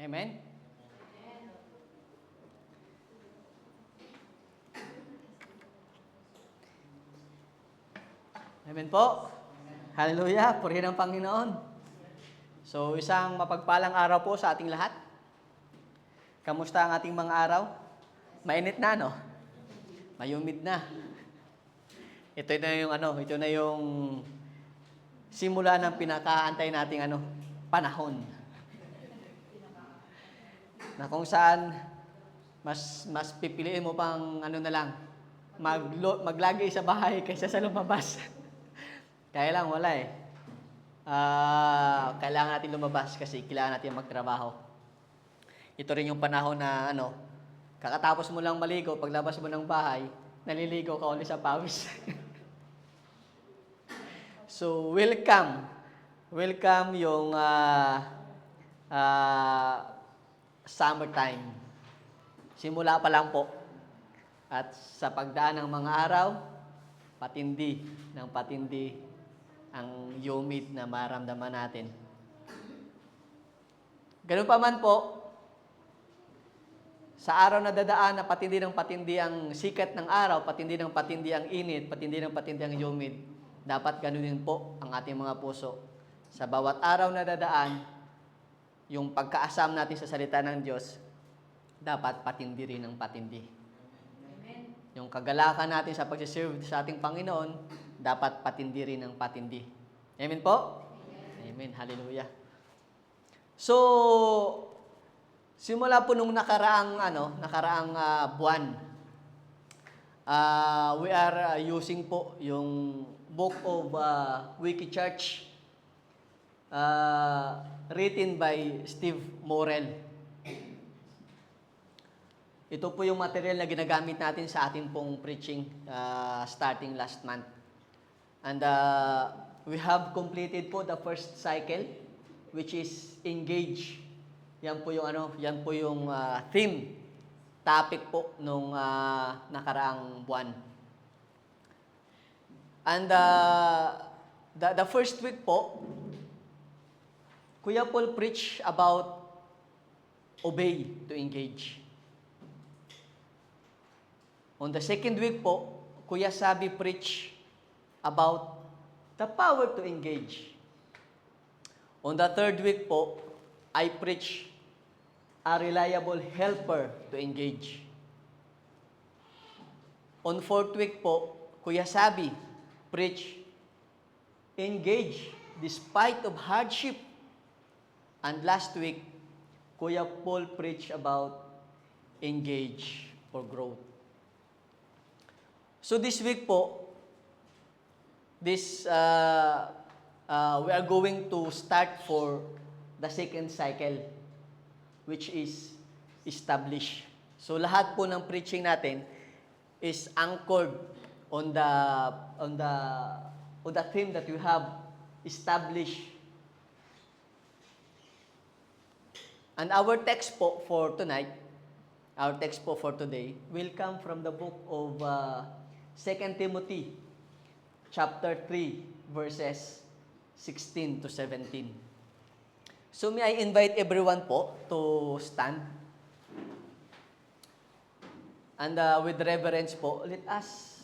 Amen? Amen po. Hallelujah. Purihin ang Panginoon. So, isang mapagpalang araw po sa ating lahat. Kamusta ang ating mga araw? Mainit na, no? Mayumid na. Ito na yung simula ng pinakaantay nating panahon. Na kung saan mas pipiliin mo pang maglagi sa bahay kaysa sa lumabas. Kaya lang wala eh. Kailangan natin lumabas kasi kailangan natin magtrabaho. Ito rin yung panahon na kakatapos mo lang maligo, paglabas mo ng bahay, naliligo ka ulit sa pawis. So, welcome. Welcome yung summertime. Simula pa lang po. At sa pagdaan ng mga araw, patindi ang humid na maramdaman natin. Ganun pa man po, sa araw na dadaan na patindi ng patindi ang sikat ng araw, patindi ng patindi ang init, patindi ng patindi ang humid, dapat ganun din po ang ating mga puso. Sa bawat araw na dadaan, yung pagkaasam natin sa salita ng Diyos, dapat patindi rin ang patindi. Amen. Yung kagalakan natin sa pagsiserve sa ating Panginoon, dapat patindi rin ang patindi. Amen po? Amen. Hallelujah. So, simula po nung nakaraang buwan, we are using po yung Book of Wikichurch written by Steve Morel. Ito po yung material na ginagamit natin sa ating pong preaching starting last month. And we have completed po the first cycle, which is engage. Yan po yung theme, topic po nung nakaraang buwan. And the first week po, Kuya Paul preached about obey to engage. On the second week po, Kuya Sabi preached about the power to engage. On the third week po, I preach a reliable helper to engage. On fourth week po, Kuya Sabi preach engage despite of hardship. And last week, Kuya Paul preached about engage for growth. So this week po, we are going to start for the second cycle, which is establish. So lahat po ng preaching natin is anchored on the theme that we have, establish. And our text po for tonight, our text po for today, will come from the book of 2 Timothy, chapter 3, verses 16 to 17. So may I invite everyone po to stand. And with reverence po, let us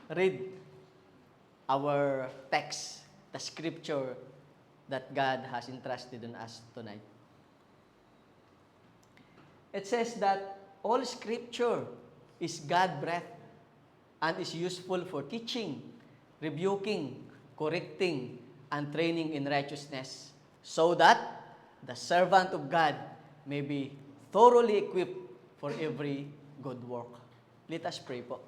read our text, the scripture that God has entrusted on us tonight. It says that all scripture is God-breathed and is useful for teaching, rebuking, correcting, and training in righteousness, so that the servant of God may be thoroughly equipped for every good work. Let us pray po.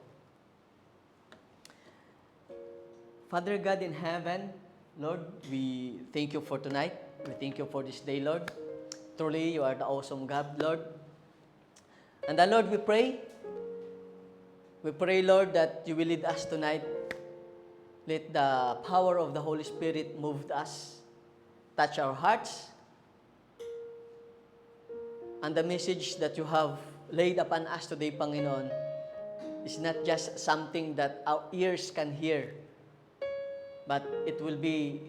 Father God in heaven, Lord, we thank you for tonight. We thank you for this day, Lord. Truly, you are the awesome God, Lord. And Lord, we pray, Lord, that you will lead us tonight. Let the power of the Holy Spirit move us, touch our hearts, and the message that you have laid upon us today, Panginoon, is not just something that our ears can hear, but it will be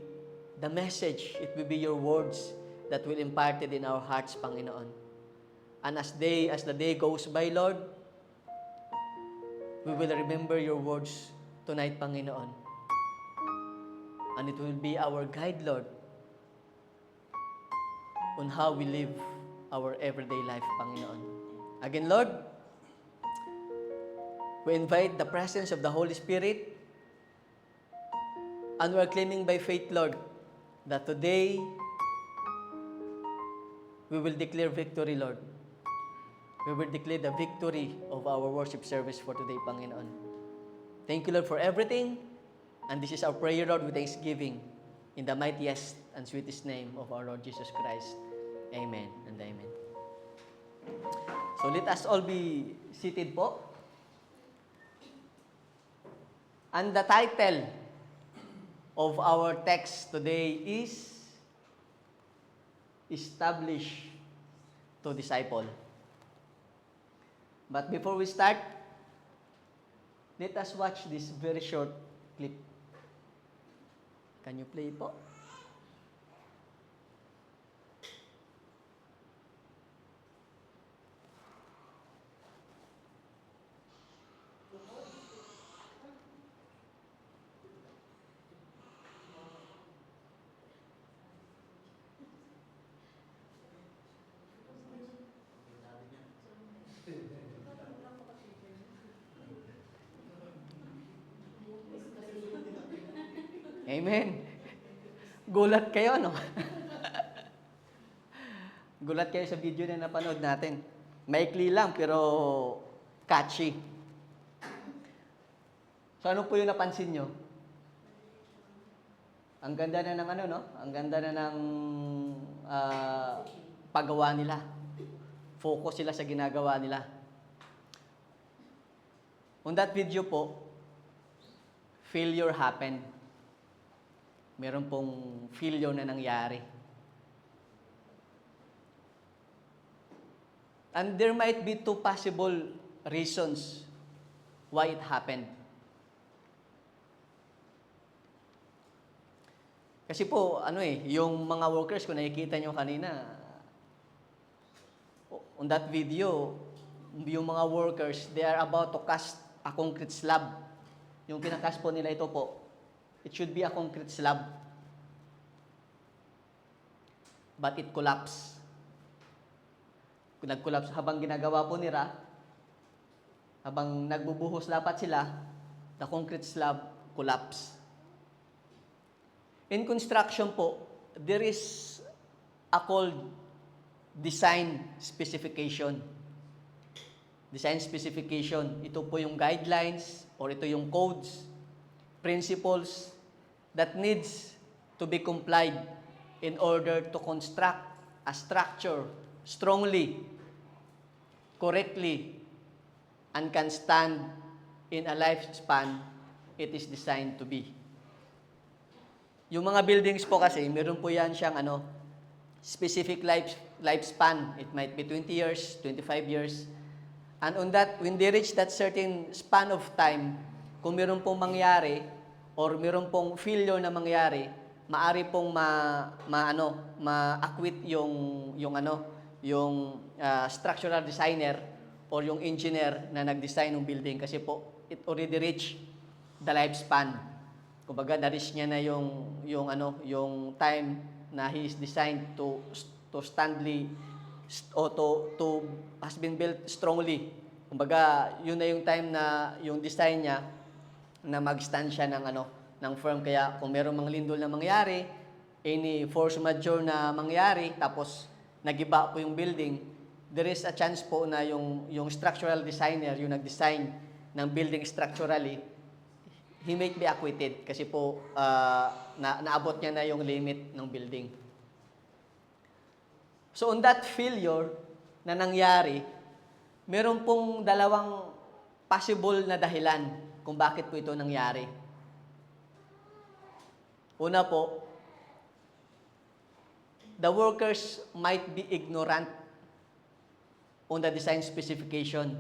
the message, it will be your words that will imparted in our hearts, Panginoon. And as the day goes by, Lord, we will remember your words tonight, Panginoon. And it will be our guide, Lord, on how we live our everyday life, Panginoon. Again, Lord, we invite the presence of the Holy Spirit, and we are claiming by faith, Lord, that today we will declare victory, Lord. We will declare the victory of our worship service for today, Panginoon. Thank you, Lord, for everything. And this is our prayer, Lord, with thanksgiving. In the mightiest and sweetest name of our Lord Jesus Christ. Amen and amen. So let us all be seated po. And the title of our text today is Establish to Disciple. But before we start, let us watch this very short clip. Can you play po? Amen. Gulat kayo, no? Gulat kayo sa video na napanood natin. Maikli lang, pero catchy. So, ano po yung napansin nyo? Ang ganda na ng ano, no? Ang ganda na ng paggawa nila. Focus sila sa ginagawa nila. On that video po, failure happened. Meron pong failure na nangyari. And there might be two possible reasons why it happened. Kasi po, yung mga workers, kung nakikita nyo kanina, on that video, yung mga workers, they are about to cast a concrete slab. Yung pinakast po nila ito po, it should be a concrete slab. But it collapsed. Kung nag-collapse, habang ginagawa po nila, habang nagbubuhos dapat sila, the concrete slab collapsed. In construction po, there is a called design specification. Design specification, ito po yung guidelines or ito yung codes, principles that needs to be complied in order to construct a structure strongly, correctly, and can stand in a lifespan it is designed to be. Yung mga buildings po kasi, meron po yan siyang specific lifespan. It might be 20 years, 25 years. And on that, when they reach that certain span of time, kung meron pong mangyari or meron pong failure na mangyari, maari pong ma-acquit yung structural designer or yung engineer na nag-design ng building kasi po it already reached the lifespan. Kumbaga na-reach niya na yung time na he is designed to standly o to has been built strongly. Kumbaga yun na yung time na yung design niya na mag-stand siya ng firm. Kaya kung merong mga lindol na mangyari, any force majeure na mangyari, tapos nagiba po yung building, there is a chance po na yung structural designer, yung nag-design ng building structurally, he may be acquitted kasi po naabot niya na yung limit ng building. So on that failure na nangyari, meron pong dalawang possible na dahilan kung bakit po ito nangyari. Una po, the workers might be ignorant on the design specification.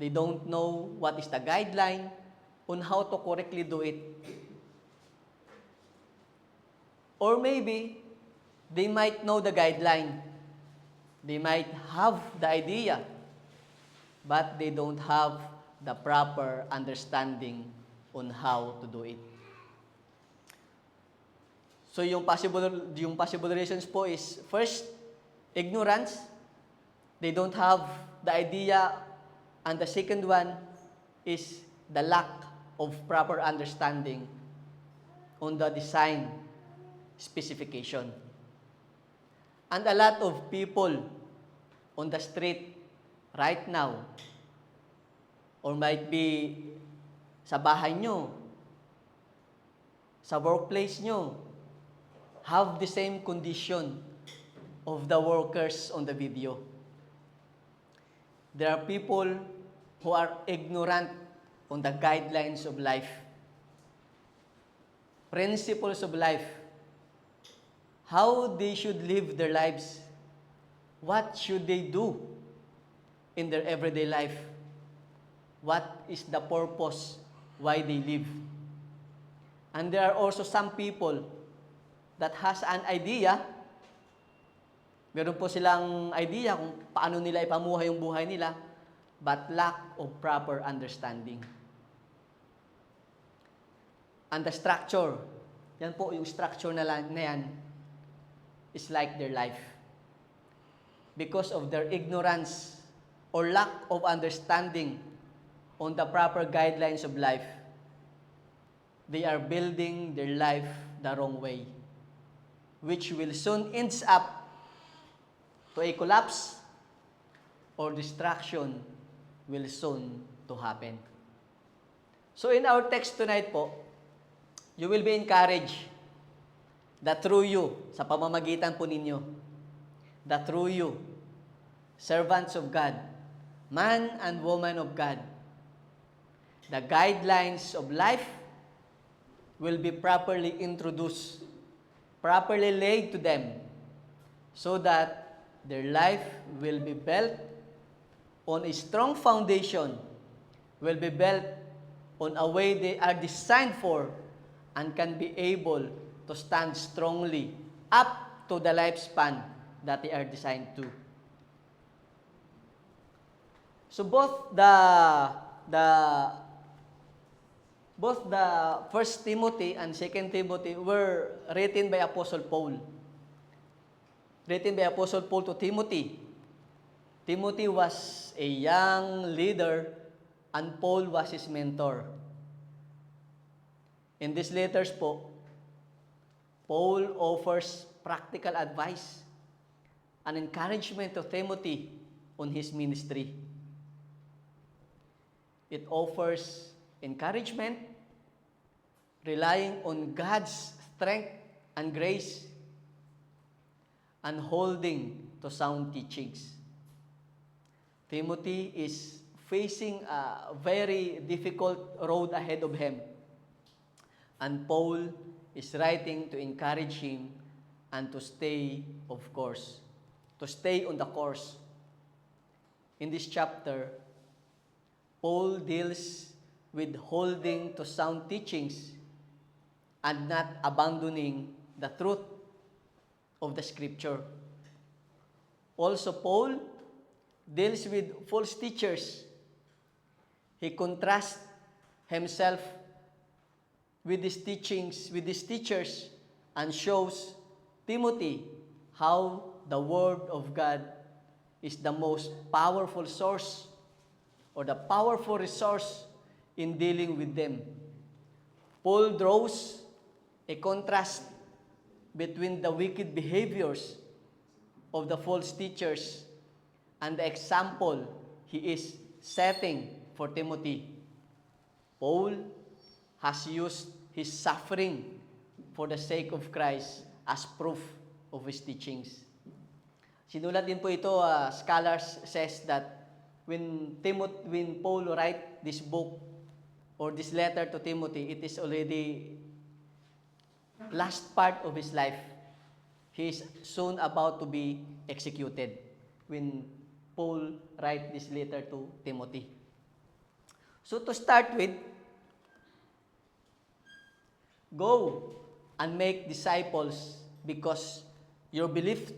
They don't know what is the guideline on how to correctly do it. Or maybe, They might know the guideline. They might have the idea, but they don't have the proper understanding on how to do it. So yung possible reasons po is, first, ignorance. They don't have the idea. And the second one is the lack of proper understanding on the design specification. And a lot of people on the street right now, or might be sa bahay nyo, sa workplace nyo, have the same condition of the workers on the video. There are people who are ignorant on the guidelines of life, principles of life, how they should live their lives, what should they do in their everyday life, what is the purpose why they live. And there are also some people that has an idea, meron po silang idea kung paano nila ipamuhay yung buhay nila, but lack of proper understanding. And the structure, yan po yung structure na yan, is like their life. Because of their ignorance or lack of understanding on the proper guidelines of life, they are building their life the wrong way, which will soon ends up to a collapse or destruction will soon to happen. So in our text tonight po, you will be encouraged that through you, sa pamamagitan po ninyo, that through you, servants of God, man and woman of God, the guidelines of life will be properly introduced, properly laid to them, so that their life will be built on a strong foundation, will be built on a way they are designed for, and can be able to stand strongly up to the lifespan that they are designed to. So both the First Timothy and Second Timothy were written by Apostle Paul. Written by Apostle Paul to Timothy. Timothy was a young leader and Paul was his mentor. In these letters po, Paul offers practical advice and encouragement to Timothy on his ministry. It offers encouragement, relying on God's strength and grace, and holding to sound teachings. Timothy is facing a very difficult road ahead of him, and Paul is writing to encourage him and to stay, of course, to stay on the course. In this chapter, Paul deals with holding to sound teachings and not abandoning the truth of the Scripture. Also, Paul deals with false teachers. He contrasts himself with these teachers, and shows Timothy how the Word of God is the most powerful source or the powerful resource in dealing with them. Paul draws a contrast between the wicked behaviors of the false teachers and the example he is setting for Timothy. Paul has used his suffering for the sake of Christ as proof of his teachings. Sinulat din po ito, scholars says that when Paul write this book or this letter to Timothy, it is already last part of his life. He is soon about to be executed when Paul write this letter to Timothy. So to start with, go and make disciples because Your belief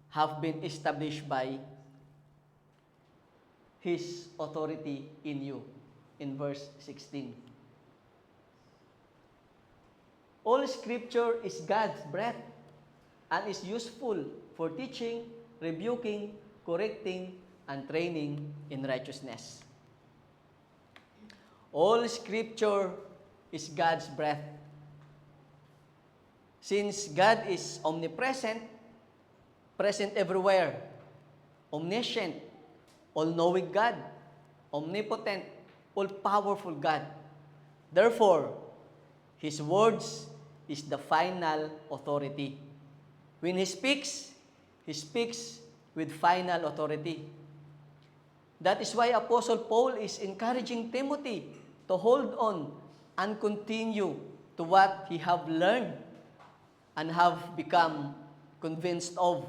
have been established by His authority in you. In verse 16. All Scripture is God's breath and is useful for teaching, rebuking, correcting, and training in righteousness. All Scripture is God's breath. Since God is omnipresent, present everywhere, omniscient, all-knowing God, omnipotent, all-powerful God. Therefore, His words is the final authority. When He speaks with final authority. That is why Apostle Paul is encouraging Timothy to hold on and continue to what he have learned and have become convinced of.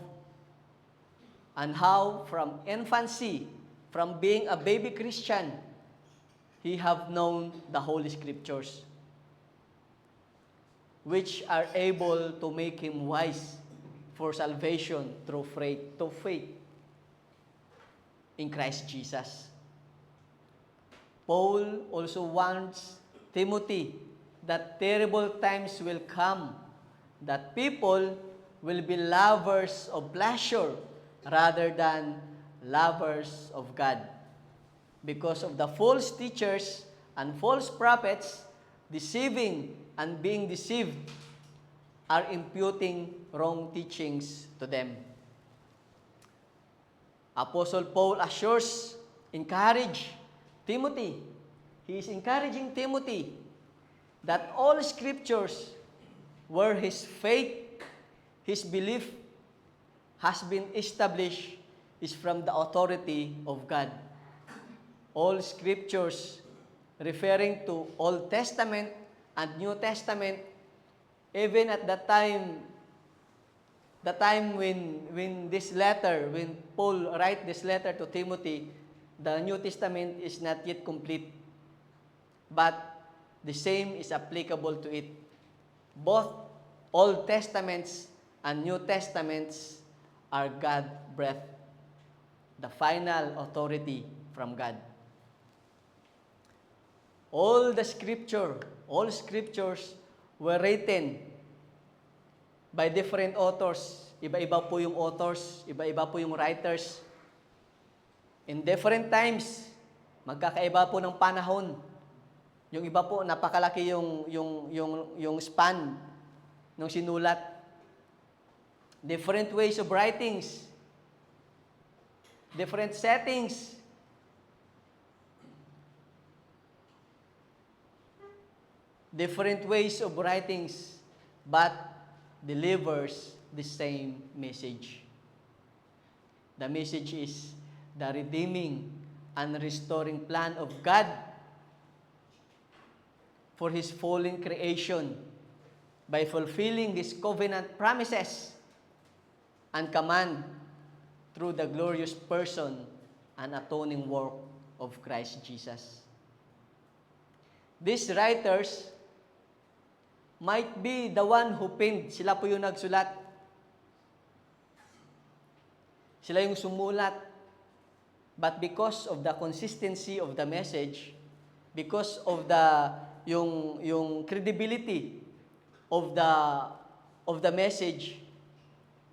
And how from infancy, from being a baby Christian, he have known the Holy Scriptures, which are able to make him wise for salvation through faith in Christ Jesus. Paul also warns Timothy that terrible times will come, that people will be lovers of pleasure rather than lovers of God, because of the false teachers and false prophets deceiving and being deceived are imputing wrong teachings to them. Apostle Paul encourage Timothy. He is encouraging Timothy that all Scriptures where his faith, his belief has been established is from the authority of God. All Scriptures referring to Old Testament and New Testament, even at the time when Paul write this letter to Timothy, the New Testament is not yet complete, but the same is applicable to it. Both Old Testaments and New Testaments are God breath, the final authority from God. All scriptures were written by different authors. Iba-iba po yung authors, iba-iba po yung writers. In different times, magkakaiba po ng panahon. Yung iba po, napakalaki yung span ng sinulat. Different ways of writings. Different settings. Different ways of writings, but delivers the same message. The message is the redeeming and restoring plan of God for His fallen creation by fulfilling His covenant promises and command through the glorious person and atoning work of Christ Jesus. These writers might be the one who penned. Sila po yung nagsulat. Sila yung sumulat. But because of the consistency of the message, because of yung credibility of the message,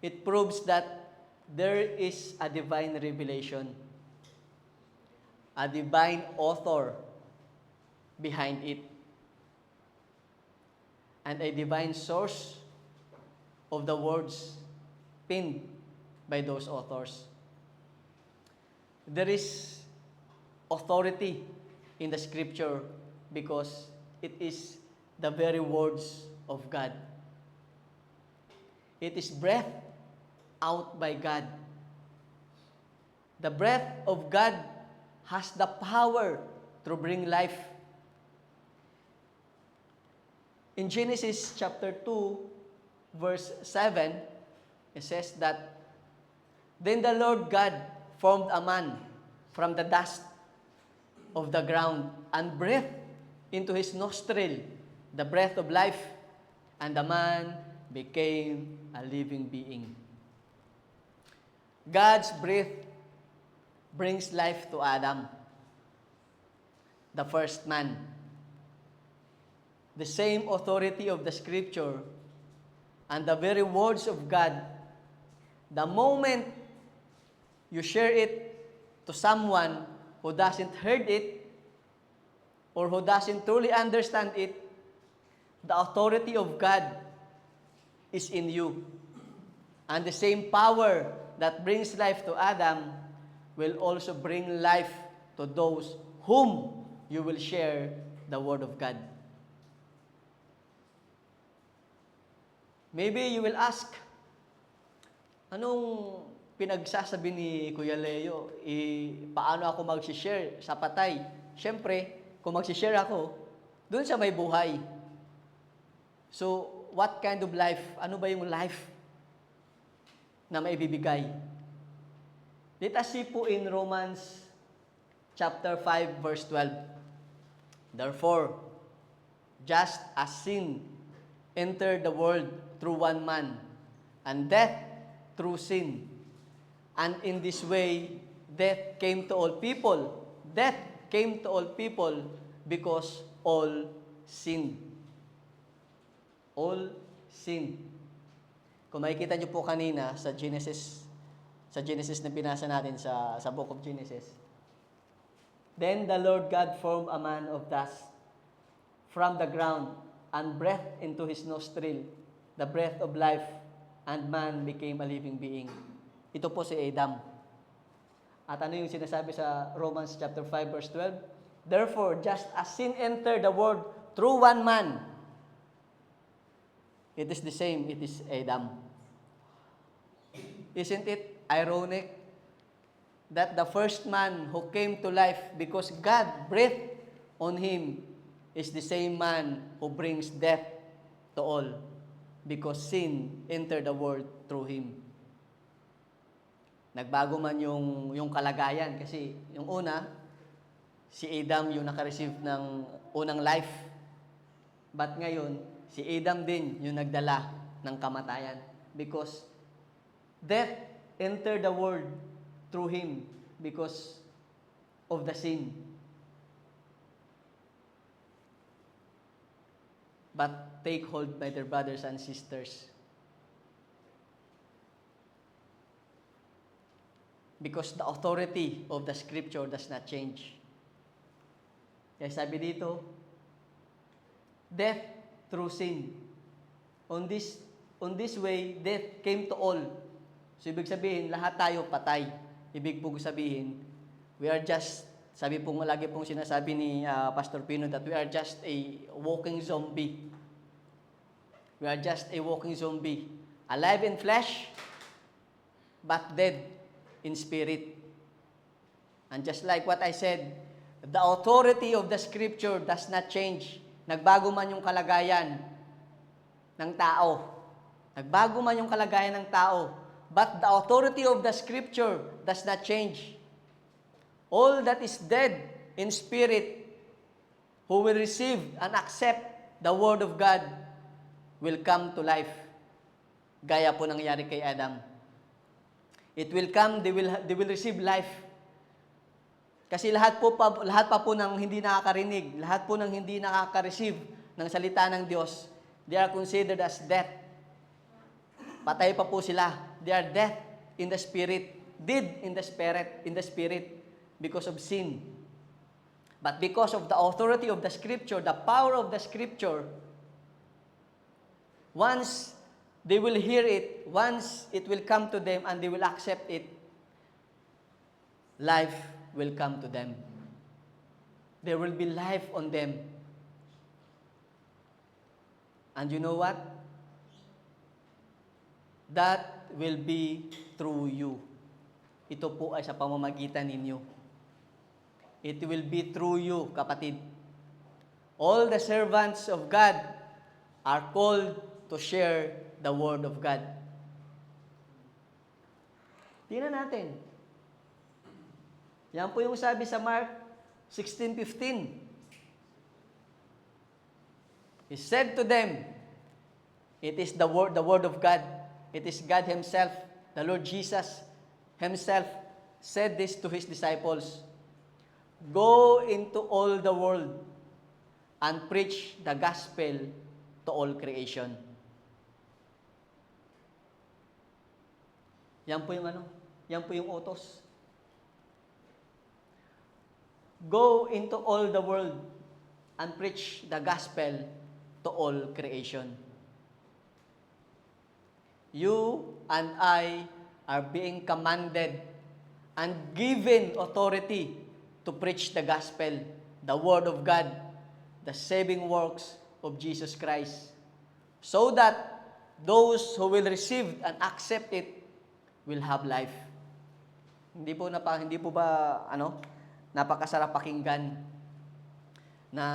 it proves that there is a divine revelation, a divine author behind it, and a divine source of the words penned by those authors. There is authority in the Scripture because it is the very words of God. It is breathed out by God. The breath of God has the power to bring life. In Genesis chapter 2, verse 7, it says that, "Then the Lord God formed a man from the dust of the ground and breathed into his nostril the breath of life, and the man became a living being. God's breath brings life to Adam, the first man. The same authority of the Scripture and the very words of God, the moment you share it to someone who doesn't heard it or who doesn't truly understand it, the authority of God is in you. And the same power that brings life to Adam will also bring life to those whom you will share the Word of God. Maybe you will ask, anong pinagsasabi ni Kuya Leo? Paano ako mag-share sa patay? Siyempre, kung mag-share ako, dun sa may buhay. So, what kind of life? Ano ba yung life na maibibigay? Let us see po in Romans chapter 5, verse 12. Therefore, just as sin entered the world through one man, and death through sin, and in this way, death came to all people. Death came to all people because all sinned. All sinned. Kung makikita niyo po kanina sa Genesis na binasa natin sa book of Genesis, then the Lord God formed a man of dust from the ground and breathed into his nostril the breath of life, and man became a living being. Ito po si Adam. At ano yung sinasabi sa Romans chapter 5 verse 12? Therefore, just as sin entered the world through one man, it is the same, it is Adam. Isn't it ironic that the first man who came to life because God breathed on him is the same man who brings death to all because sin entered the world through him. Nagbago man yung kalagayan kasi yung una, si Adam yung nakareceive ng unang life. But ngayon, si Adam din yung nagdala ng kamatayan because death entered the world through him because of the sin. But take hold, my dear brothers and sisters. Because the authority of the Scripture does not change. Kaya sabi dito, death through sin. On this way, death came to all. So, ibig sabihin, lahat tayo patay. Ibig po sabihin, we are just, sabi po lagi pong sinasabi ni Pastor Pino that we are just a walking zombie. We are just a walking zombie. Alive in flesh, but dead in spirit. And just like what I said, the authority of the Scripture does not change. Nagbago man yung kalagayan ng tao. Nagbago man yung kalagayan ng tao. But the authority of the Scripture does not change. All that is dead in spirit, who will receive and accept the Word of God, will come to life. Gaya po nangyari kay Adam. It will come, they will receive life. Kasi lahat pa po ng hindi nakakarinig, lahat po ng hindi nakaka-receive ng salita ng Diyos, they are considered as death. Patay pa po sila. They are death in the spirit, dead in the spirit because of sin. But because of the authority of the Scripture, the power of the Scripture, once they will hear it, once it will come to them and they will accept it, life will come to them. There will be life on them. And you know what? That will be through you. Ito po ay sa pamamagitan ninyo. It will be through you, kapatid. All the servants of God are called to share the Word of God. Tingnan natin. Yan po yung sabi sa Mark 16:15. He said to them, It is the word of God. It is God Himself, the Lord Jesus Himself said this to His disciples. Go into all the world and preach the gospel to all creation. Yan po yung yan po yung utos. Go into all the world and preach the gospel to all creation. You and I are being commanded and given authority to preach the gospel, the word of God, the saving works of Jesus Christ, so that those who will receive and accept it will have life. Hindi po ba napakasarap pakinggan na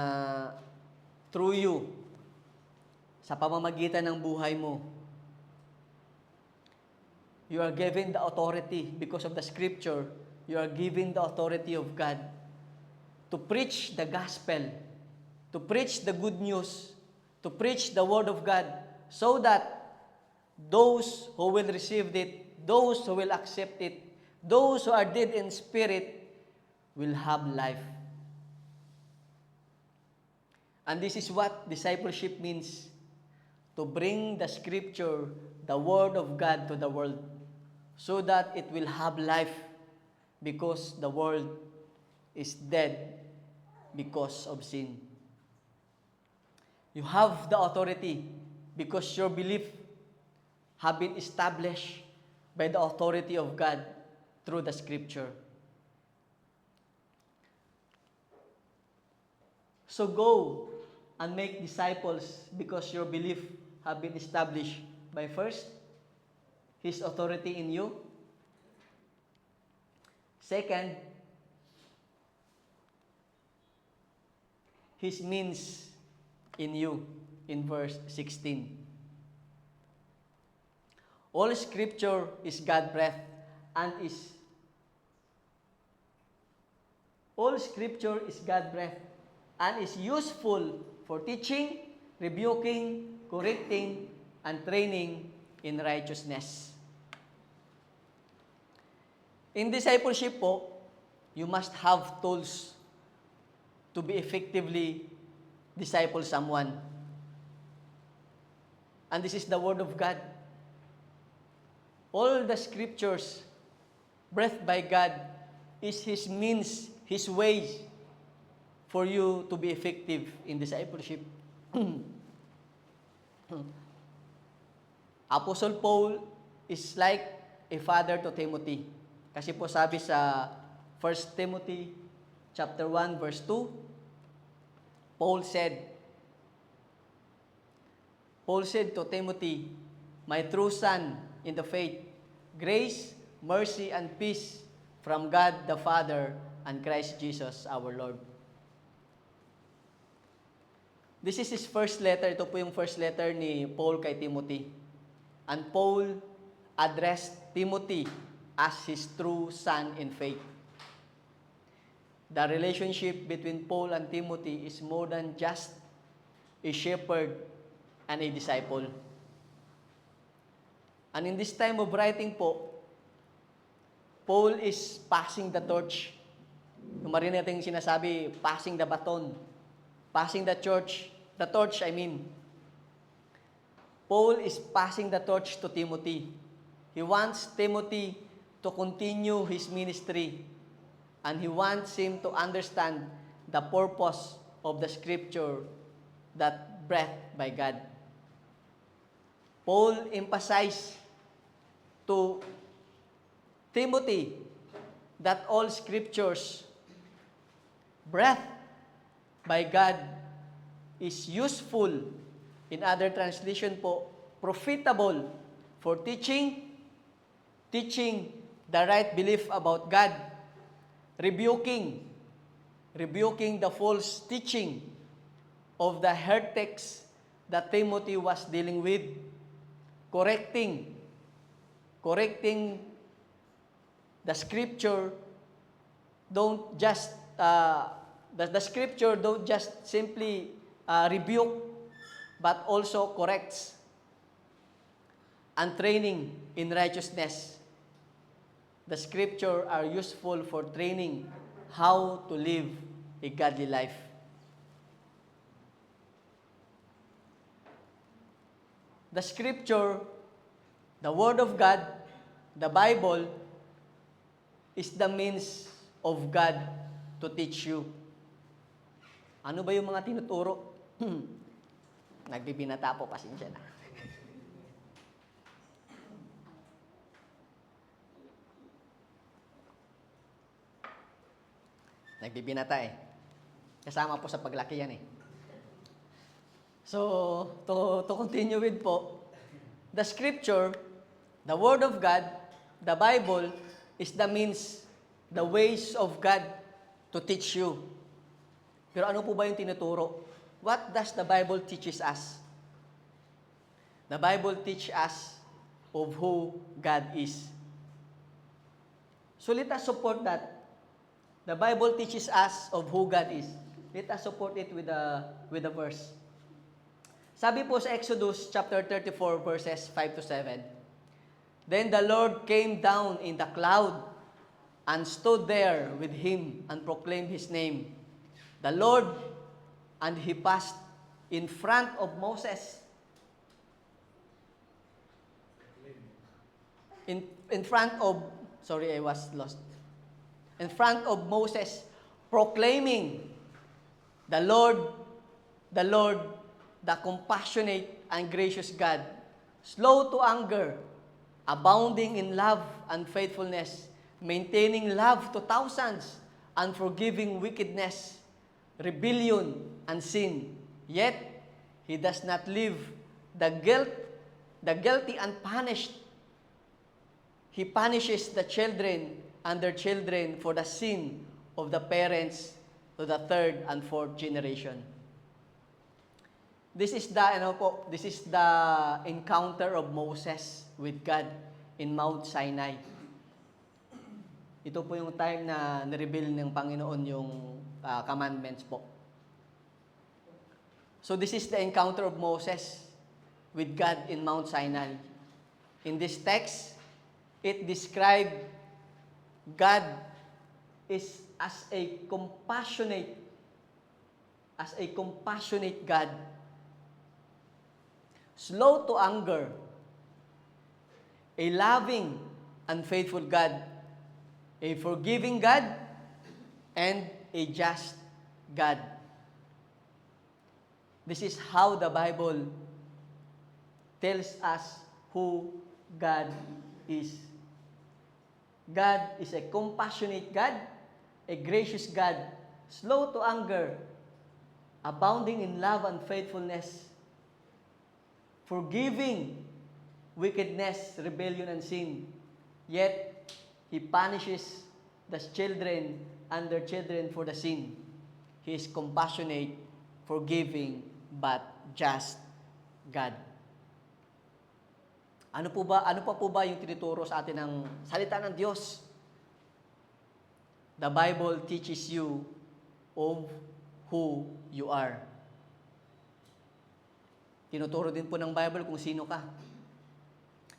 through you, sa pamamagitan ng buhay mo, you are given the authority because of the scripture. You are given the authority of God to preach the gospel, to preach the good news, to preach the word of God, so that those who will receive it, those who will accept it, those who are dead in spirit will have life. And this is what discipleship means, to bring the scripture, the word of God to the world, so that it will have life, because the world is dead because of sin. You have the authority because your belief have been established by the authority of God through the scripture. So go and make disciples because your belief have been established by first, His authority in you. Second, His means in you, in verse 16. All scripture is God-breathed and is useful for teaching, rebuking, correcting, and training in righteousness. In discipleship po, you must have tools to be effectively disciple someone. And this is the Word of God. All the scriptures breathed by God is His means, His ways for you to be effective in discipleship. Apostle Paul is like a father to Timothy. Kasi po sabi sa 1 Timothy chapter 1 verse 2, Paul said to Timothy, my true son in the faith, grace, mercy, and peace from God the Father and Christ Jesus our Lord. This is his first letter. Ito po yung first letter ni Paul kay Timothy. And Paul addressed Timothy as his true son in faith. The relationship between Paul and Timothy is more than just a shepherd and a disciple. And in this time of writing po, Paul is passing the torch. Yung marinig natin sinasabi, passing the baton. Passing the torch, Paul is passing the torch to Timothy. He wants Timothy to continue his ministry, and he wants him to understand the purpose of the scripture that breathed by God. Paul emphasized to Timothy that all scriptures breathed by God is useful. In other translation po, profitable for teaching the right belief about God, rebuking the false teaching of the heretics that Timothy was dealing with, correcting the scripture. The scripture don't just simply rebuke, but also corrects. and training in righteousness. The scripture are useful for training how to live a godly life. The scripture, the Word of God, the Bible, is the means of God to teach you. Ano ba yung mga tinuturo? Nagbibinata po, pasensya na. Nagbibinata eh. Kasama po sa paglaki yan eh. So, to continue with po, the scripture, the Word of God, the Bible, is the means, the ways of God to teach you. Pero ano po ba yung tinuturo? What does the Bible teaches us? The Bible teaches us of who God is. So let us support that. The Bible teaches us of who God is. Let us support it with a verse. Sabi po sa Exodus chapter 34 verses 5 to 7. Then the Lord came down in the cloud and stood there with him and proclaimed his name, the Lord, and he passed in front of Moses. In front of, sorry, I was lost. In front of Moses, proclaiming, the Lord, the compassionate and gracious God, slow to anger, abounding in love and faithfulness, maintaining love to thousands, and forgiving wickedness, rebellion, and sin. Yet, he does not leave the guilty unpunished. He punishes the children and their children for the sin of the parents to the third and fourth generation. This is the encounter of Moses with God in Mount Sinai. Ito po yung time na nireveal ng Panginoon yung commandments po. So this is the encounter of Moses with God in Mount Sinai. In this text, it describes God is as a compassionate God, slow to anger, a loving and faithful God, a forgiving God, and a just God. This is how the Bible tells us who God is. God is a compassionate God, a gracious God, slow to anger, abounding in love and faithfulness, forgiving wickedness, rebellion, and sin. Yet, He punishes the children and their children for the sin. He is compassionate, forgiving, but just God. Ano pa po ba yung tinuturo sa atin ng salita ng Diyos? The Bible teaches you of who you are. Tinuturo din po ng Bible kung sino ka.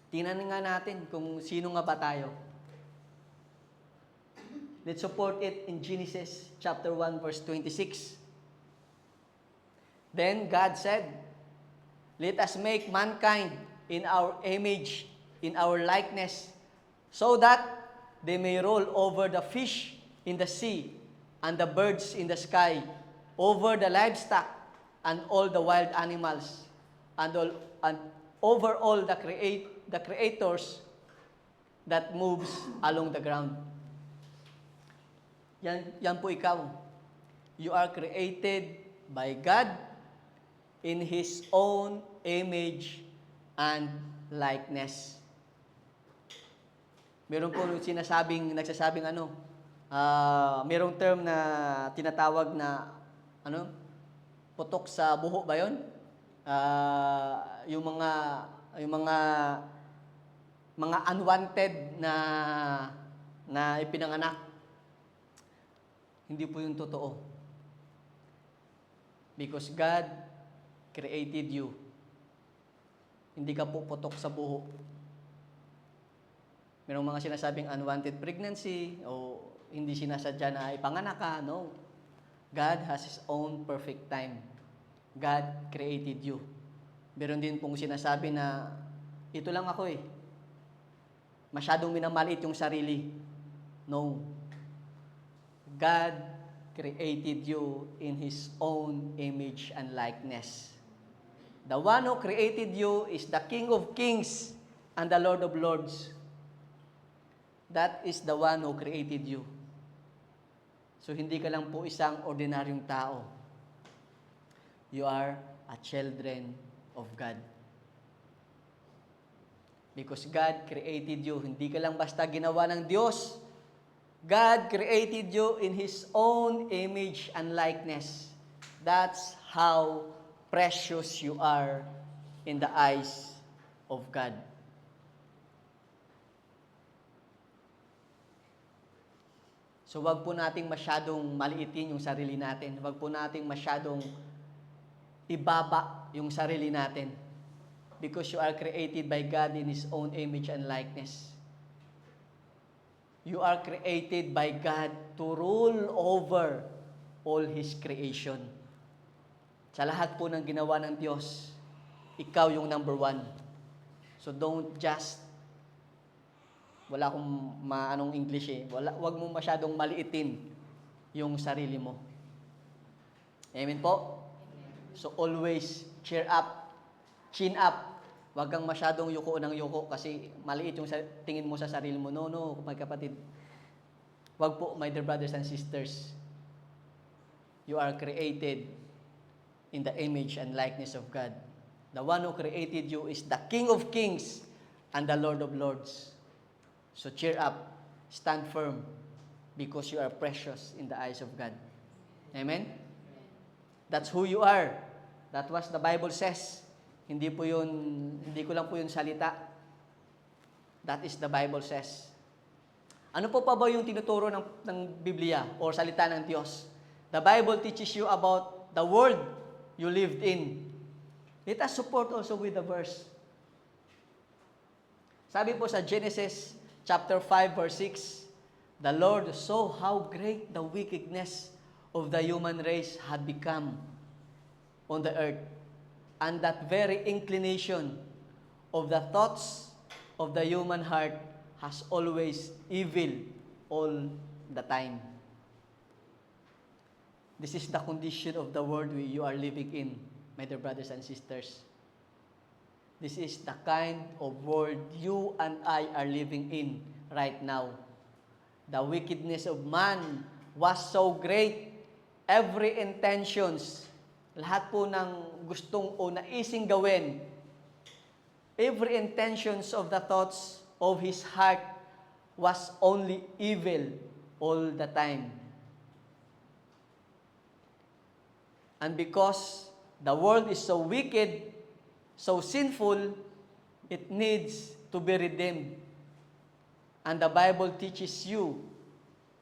Tingnan nga natin kung sino nga ba tayo. Let's support it in Genesis chapter 1 verse 26. Then God said, "Let us make mankind in our image, in our likeness, so that they may rule over the fish in the sea, and the birds in the sky, over the livestock, and all the wild animals, and over all the creators that moves along the ground." Yan po ikaw. You are created by God in His own image and likeness. Meron po nagsasabing merong term na tinatawag na, putok sa buho ba yun? Yung mga unwanted na ipinanganak. Hindi po yung totoo. Because God created you. Hindi ka puputok sa buho. Merong mga sinasabing unwanted pregnancy o hindi sinasadya na ipanganak ka. No. God has His own perfect time. God created you. Meron din pong sinasabi na ito lang ako eh. Masyadong minamaliit yung sarili. No. God created you in His own image and likeness. The one who created you is the King of Kings and the Lord of Lords. That is the one who created you. So, hindi ka lang po isang ordinaryong tao. You are a children of God. Because God created you. Hindi ka lang basta ginawa ng Diyos. God created you in His own image and likeness. That's how precious you are in the eyes of God. So, wag po nating masyadong maliitin yung sarili natin. Wag po nating masyadong ibaba yung sarili natin. Because you are created by God in His own image and likeness. You are created by God to rule over all His creation. Sa lahat po ng ginawa ng Diyos, ikaw yung number one. So don't just, wala akong maanong English eh, wag mo masyadong maliitin yung sarili mo. Amen po? So always cheer up, chin up. Wag kang masyadong yuko ng yuko kasi maliit yung tingin mo sa sarili mo. No, mga kapatid. Wag po, my dear brothers and sisters. You are created in the image and likeness of God. The one who created you is the King of Kings and the Lord of Lords. So cheer up, stand firm, because you are precious in the eyes of God. Amen? That's who you are. That was the Bible says. Hindi ko lang po yun salita. That is the Bible says. Ano po pa ba yung tinuturo ng Biblia or salita ng Diyos? The Bible teaches you about the world you lived in. Let us support also with the verse. Sabi po sa Genesis chapter 5 verse 6, the Lord saw how great the wickedness of the human race had become on the earth, and that very inclination of the thoughts of the human heart has always evil all the time. This is the condition of the world you are living in, my dear brothers and sisters. This is the kind of world you and I are living in right now. The wickedness of man was so great. Every intentions, lahat po ng gustong o naising gawin, every intentions of the thoughts of his heart was only evil all the time. And because the world is so wicked, so sinful, it needs to be redeemed. And the Bible teaches you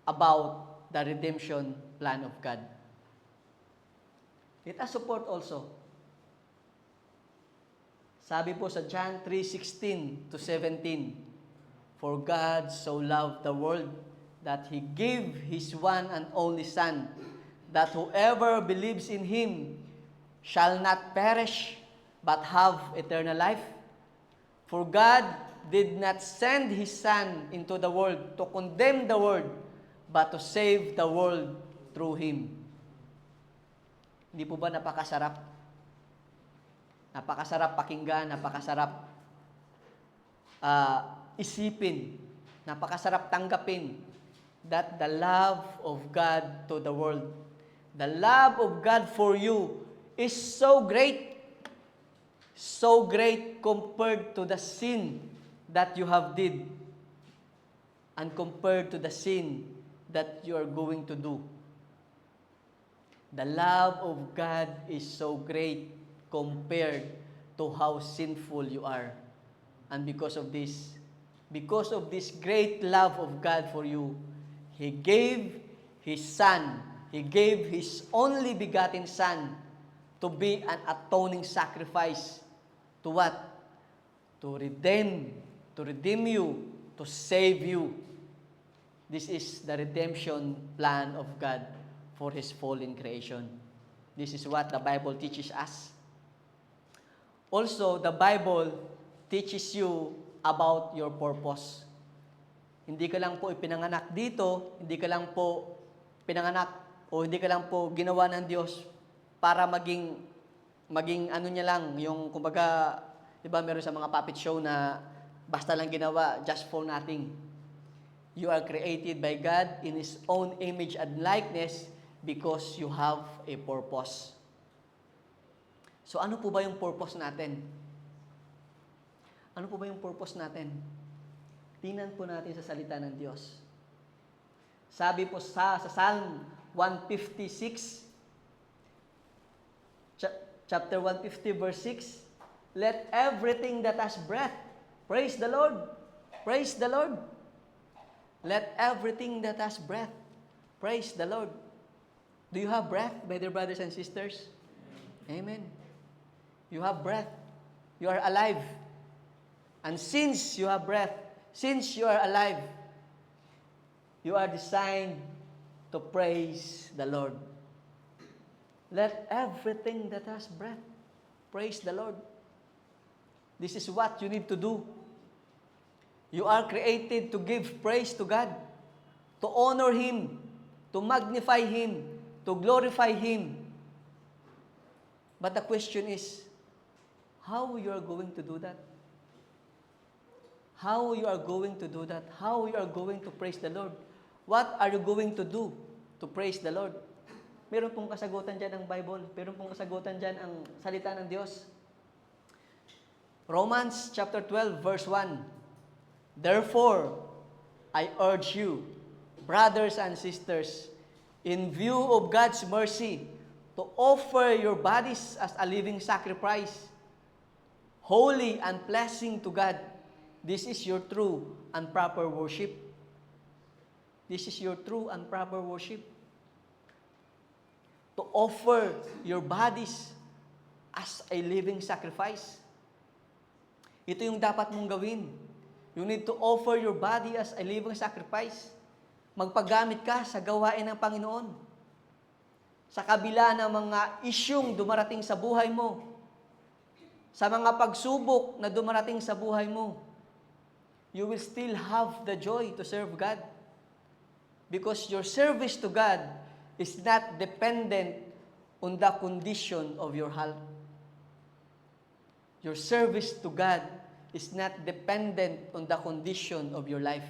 about the redemption plan of God. Let us support also. Sabi po sa John 3:16 to 17, for God so loved the world that He gave His one and only Son, that whoever believes in Him shall not perish, but have eternal life. For God did not send His Son into the world to condemn the world, but to save the world through Him. Hindi po ba napakasarap? Napakasarap pakinggan, napakasarap isipin, napakasarap tanggapin that the love of God to the world, the love of God for you is so great compared to the sin that you have did and compared to the sin that you are going to do. The love of God is so great compared to how sinful you are. And because of this great love of God for you, He gave His Son, He gave His only begotten Son to be an atoning sacrifice to what? to redeem you, to save you. This is the redemption plan of God for His fallen creation. This is what the Bible teaches us. Also, the Bible teaches you about your purpose. Hindi ka lang po ipinanganak dito, hindi ka lang po pinanganak o hindi ka lang po ginawa ng Diyos para maging ano niya lang, yung kumbaga, di ba meron sa mga puppet show na basta lang ginawa, just for nothing. You are created by God in His own image and likeness because you have a purpose. So ano po ba yung purpose natin? Ano po ba yung purpose natin? Tingnan po natin sa salita ng Diyos. Sabi po sa Psalm 156, chapter 150 verse 6, let everything that has breath praise the Lord. Praise the Lord. Let everything that has breath praise the Lord. Do you have breath, my dear brothers and sisters? Amen. You have breath. You are alive. And since you have breath, since you are alive, you are designed to praise the Lord. Let everything that has breath praise the Lord. This is what you need to do. You are created to give praise to God, to honor Him, to magnify Him, to glorify Him. But the question is, how you are going to do that? How you are going to do that? How you are going to praise the Lord? What are you going to do to praise the Lord? Meron pong kasagutan dyan ang Bible. Meron pong kasagutan dyan ang salita ng Diyos. Romans chapter 12 verse 1. Therefore, I urge you, brothers and sisters, in view of God's mercy, to offer your bodies as a living sacrifice, holy and pleasing to God. This is your true and proper worship. This is your true and proper worship. To offer your bodies as a living sacrifice. Ito yung dapat mong gawin. You need to offer your body as a living sacrifice. Magpagamit ka sa gawain ng Panginoon. Sa kabila ng mga isyung dumarating sa buhay mo, sa mga pagsubok na dumarating sa buhay mo, you will still have the joy to serve God. Because your service to God is not dependent on the condition of your health. Your service to God is not dependent on the condition of your life.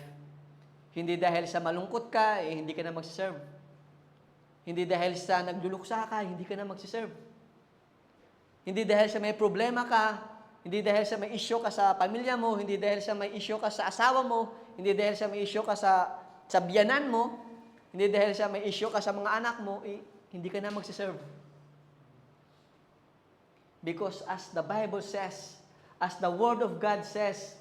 Hindi dahil sa malungkot ka, hindi ka na magsiserve. Hindi dahil sa nagluluksa ka, hindi ka na magsiserve. Hindi dahil sa may problema ka, hindi dahil sa may issue ka sa pamilya mo, hindi dahil sa may issue ka sa asawa mo, hindi dahil sa may issue ka sa biyanan mo, hindi dahil sa may issue ka sa mga anak mo, hindi ka na magsiserve. Because as the Bible says, as the Word of God says,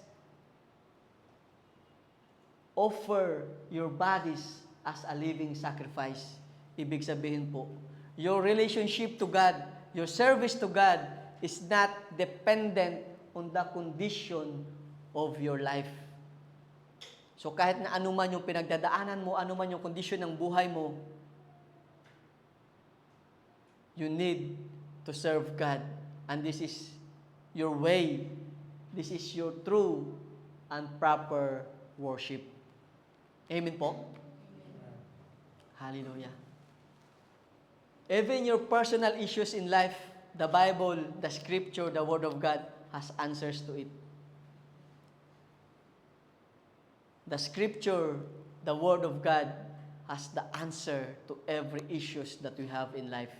offer your bodies as a living sacrifice. Ibig sabihin po, your relationship to God, your service to God is not dependent on the condition of your life. So kahit na ano man yung pinagdadaanan mo, ano man yung condition ng buhay mo, you need to serve God. And this is your way. This is your true and proper worship. Amen po? Hallelujah. Even your personal issues in life, the Bible, the Scripture, the Word of God has answers to it. The Scripture, the Word of God has the answer to every issues that we have in life.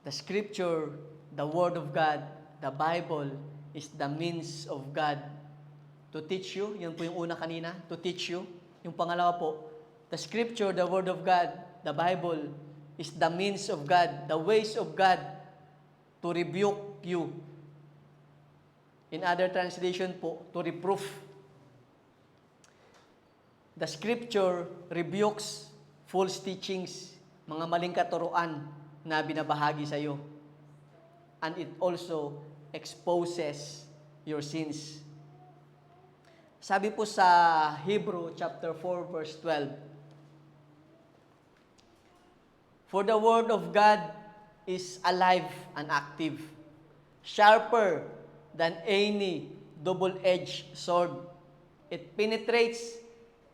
The Scripture, the Word of God, the Bible is the means of God to teach you. Yun po yung una kanina, to teach you. Yung pangalawa po, the Scripture, the Word of God, the Bible is the means of God, the ways of God to rebuke you. In other translation po, to reproof. The Scripture rebukes false teachings, mga maling katuruan na binabahagi sa iyo. and it also exposes your sins. Sabi po sa Hebrew chapter 4 verse 12, "For the word of God is alive and active, sharper than any double-edged sword. It penetrates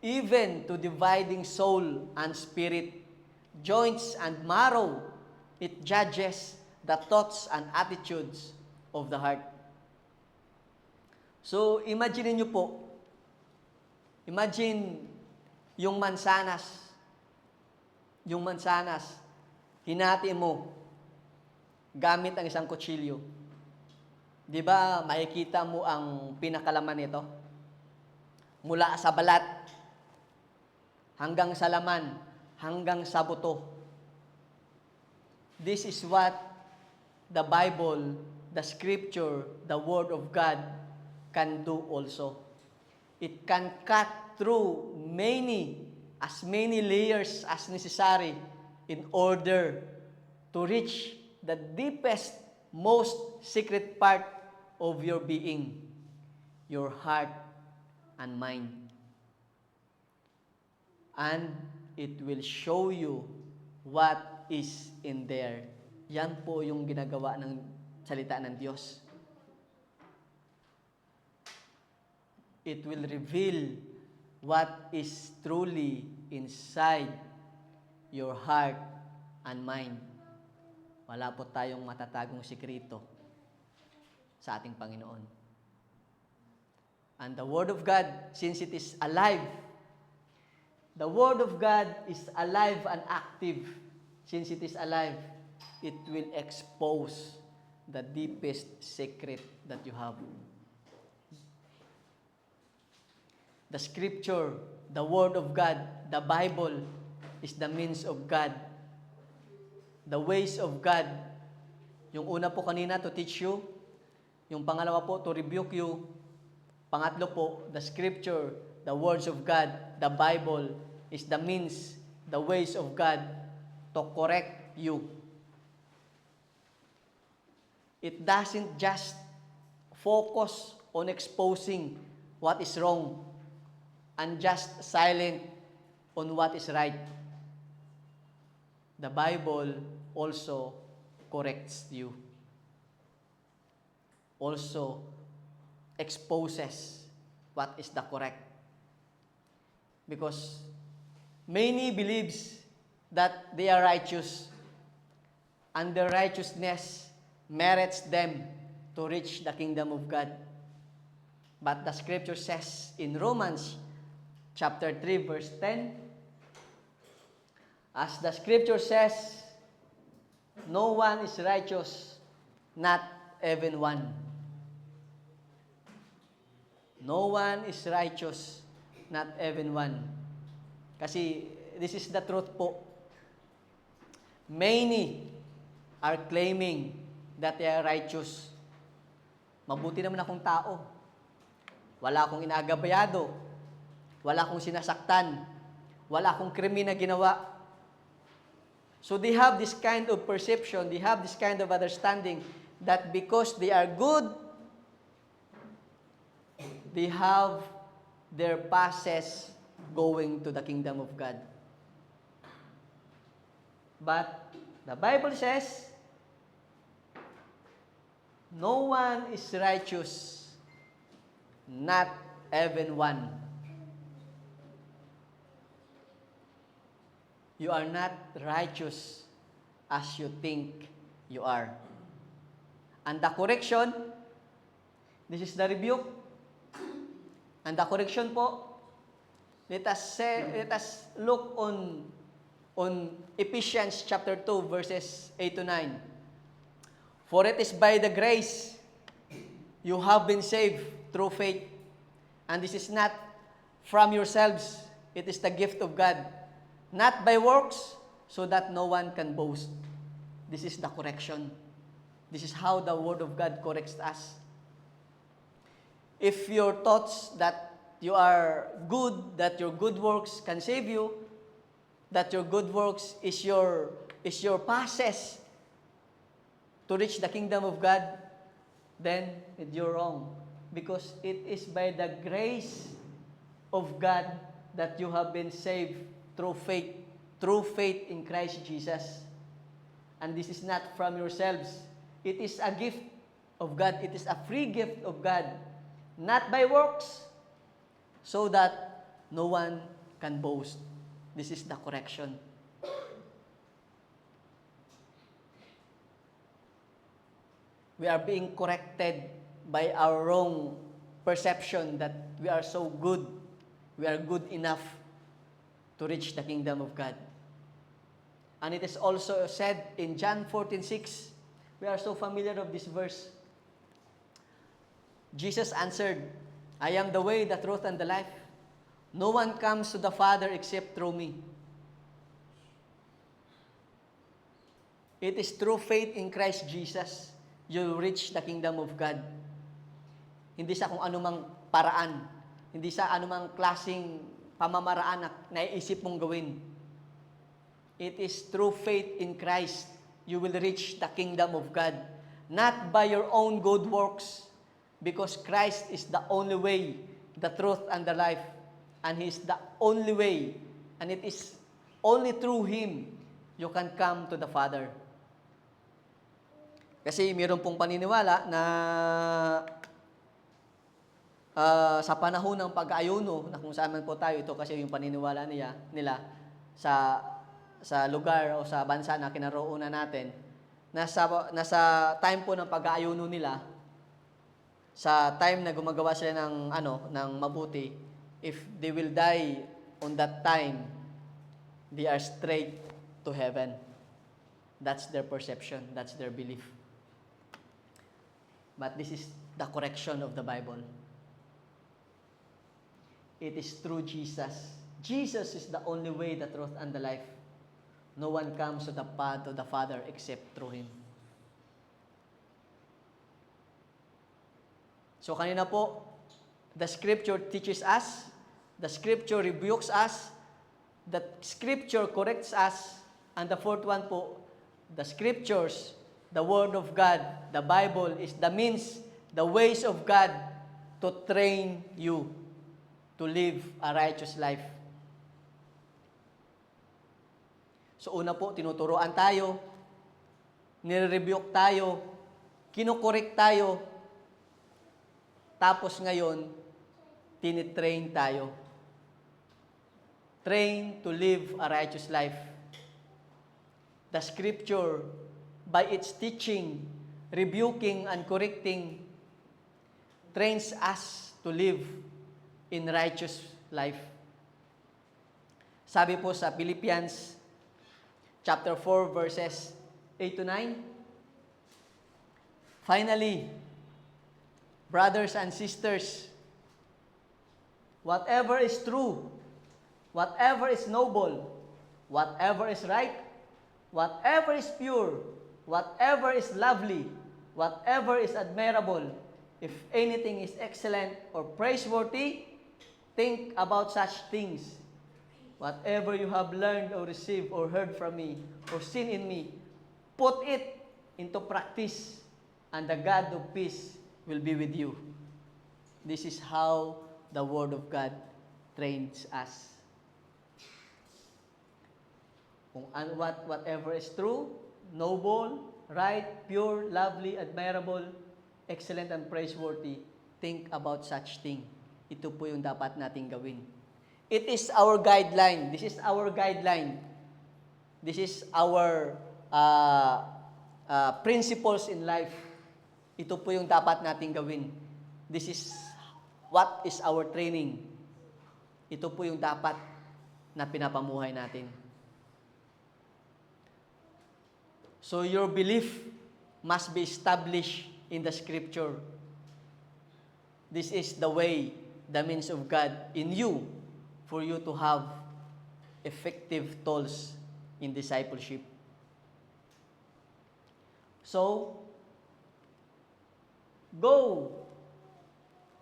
even to dividing soul and spirit, joints and marrow. It judges the thoughts and attitudes of the heart." So, imagine niyo po, imagine yung mansanas, hinati mo gamit ang isang kutsilyo. Di ba, makikita mo ang pinakalaman nito? Mula sa balat, hanggang sa laman, hanggang sa buto. This is what the Bible, the Scripture, the Word of God can do also. It can cut through as many layers as necessary in order to reach the deepest, most secret part of your being, your heart and mind. And it will show you what is in there. Yan po yung ginagawa ng salita ng Diyos. It will reveal what is truly inside your heart and mind. Wala po tayong matatagong sikreto sa ating Panginoon. And the Word of God, since it is alive, the Word of God is alive and active. Since it is alive, it will expose the deepest secret that you have. The Scripture, the Word of God, the Bible is the means of God. The ways of God. Yung una po kanina, to teach you. Yung pangalawa po, to rebuke you. Pangatlo po, the Scripture, the words of God, the Bible is the means, the ways of God to correct you. It doesn't just focus on exposing what is wrong and just silent on what is right. The Bible also corrects you. Also exposes what is the correct. Because many believes that they are righteous and their righteousness merits them to reach the kingdom of God. But the Scripture says in Romans chapter 3 verse 10, as the Scripture says, no one is righteous, not even one. No one is righteous, not even one. Kasi this is the truth po. Many are claiming that they are righteous. Mabuti naman akong tao. Wala akong inagabayado. Wala akong sinasaktan. Wala akong krimen na ginawa. So they have this kind of perception, they have this kind of understanding that because they are good, they have their passes going to the kingdom of God. But the Bible says, no one is righteous, not even one. You are not righteous as you think you are. And the correction, this is the rebuke. And the correction po, let us look on Ephesians chapter 2 verses 8 to 9. For it is by the grace you have been saved through faith. And this is not from yourselves, it is the gift of God. Not by works, so that no one can boast. This is the correction. This is how the Word of God corrects us. If your thoughts that you are good, that your good works can save you, that your good works is your passes to reach the kingdom of God, then you're wrong. Because it is by the grace of God that you have been saved through faith in Christ Jesus. And this is not from yourselves. It is a gift of God. It is a free gift of God, not by works, so that no one can boast. This is the correction. We are being corrected by our wrong perception that we are so good, we are good enough to reach the kingdom of God. And it is also said in John 14:6, we are so familiar of this verse. Jesus answered, I am the way, the truth, and the life. No one comes to the Father except through me. It is through faith in Christ Jesus you reach the kingdom of God. Hindi sa kung anumang paraan, hindi sa anumang klaseng pamamaraan na naiisip mong gawin. It is through faith in Christ you will reach the kingdom of God, not by your own good works, because Christ is the only way, the truth, and the life, and He is the only way, and it is only through Him you can come to the Father. Kasi mayroon pong paniniwala na sa panahon ng pag-aayuno, na kung saan man po tayo, ito kasi yung paniniwala nila sa lugar o sa bansa na kinaroonan natin, nasa time po ng pag-aayuno nila, sa time na gumagawa sila ng mabuti, if they will die on that time, they are straight to heaven. That's their perception, that's their belief. But this is the correction of the Bible. It is through Jesus. Jesus is the only way, the truth, and the life. No one comes to the Father except through Him. So kanina po, the Scripture teaches us, the Scripture rebukes us, the Scripture corrects us, and the fourth one po, the Scriptures, the Word of God, the Bible is the means, the ways of God to train you to live a righteous life. So una po, tinuturoan tayo, nire-rebuke tayo, kinokorek tayo, tapos ngayon, tinitrain tayo. Train to live a righteous life. The Scripture, by its teaching, rebuking, and correcting, trains us to live in righteous life. Sabi po sa Philippians chapter 4, verses 8 to 9, finally, brothers and sisters, whatever is true, whatever is noble, whatever is right, whatever is pure, whatever is lovely, whatever is admirable, if anything is excellent or praiseworthy, think about such things. Whatever you have learned or received or heard from me or seen in me, put it into practice, and the God of peace will be with you. This is how the Word of God trains us. Whatever is true, noble, right, pure, lovely, admirable, excellent, and praiseworthy, think about such thing. Ito po yung dapat nating gawin. It is our guideline. This is our guideline. This is our principles in life. Ito po yung dapat nating gawin. This is what is our training. Ito po yung dapat na pinapamuhay natin. So your belief must be established in the Scripture. This is the way, the means of God in you for you to have effective tools in discipleship. So, go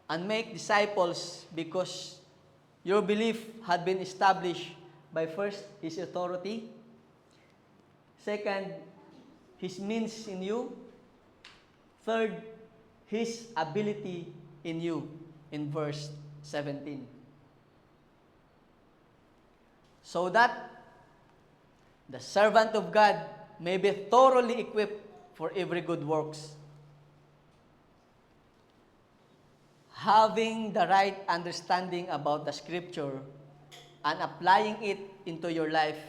and make disciples because your belief had been established by first, His authority, second, His means in you, Third, His ability in you, in verse 17. So that the servant of God may be thoroughly equipped for every good works, having the right understanding about the Scripture and applying it into your life,